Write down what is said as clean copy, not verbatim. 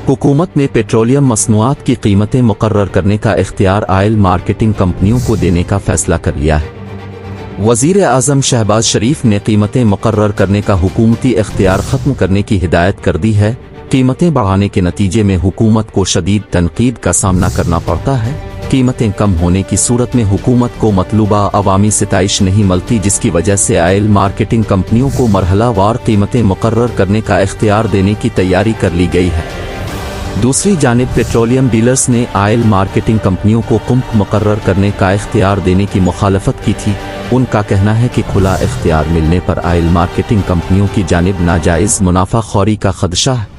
हुकूमत ने पेट्रोलियम मसनूआत की कीमतें मुकर्रर करने का इख्तियार ऑयल मार्केटिंग कंपनियों को देने का फैसला कर लिया है। वज़ीर आज़म शहबाज शरीफ ने कीमतें मुकर्रर करने का हुकूमती इख्तियार ख़त्म करने की हिदायत कर दी है। कीमतें बढ़ाने के नतीजे में हुकूमत को शदीद तनकीद का सामना करना पड़ता है। कीमतें कम होने की सूरत में हुकूमत को मतलूबा अवामी सिताइश नहीं मिलती, जिसकी वजह से ऑयल मार्केटिंग कंपनियों को मरहलावार कीमतें मुकर्रर करने का इख्तियार देने की तैयारी कर ली गई है। दूसरी जानिब पेट्रोलियम डीलर्स ने ऑयल मार्केटिंग कंपनियों को कीमत मुकर्रर करने का इख्तियार देने की मुखालफत की थी। उनका कहना है कि खुला इख्तियार मिलने पर ऑयल मार्केटिंग कंपनियों की जानिब नाजायज़ मुनाफाखोरी का खदशा है।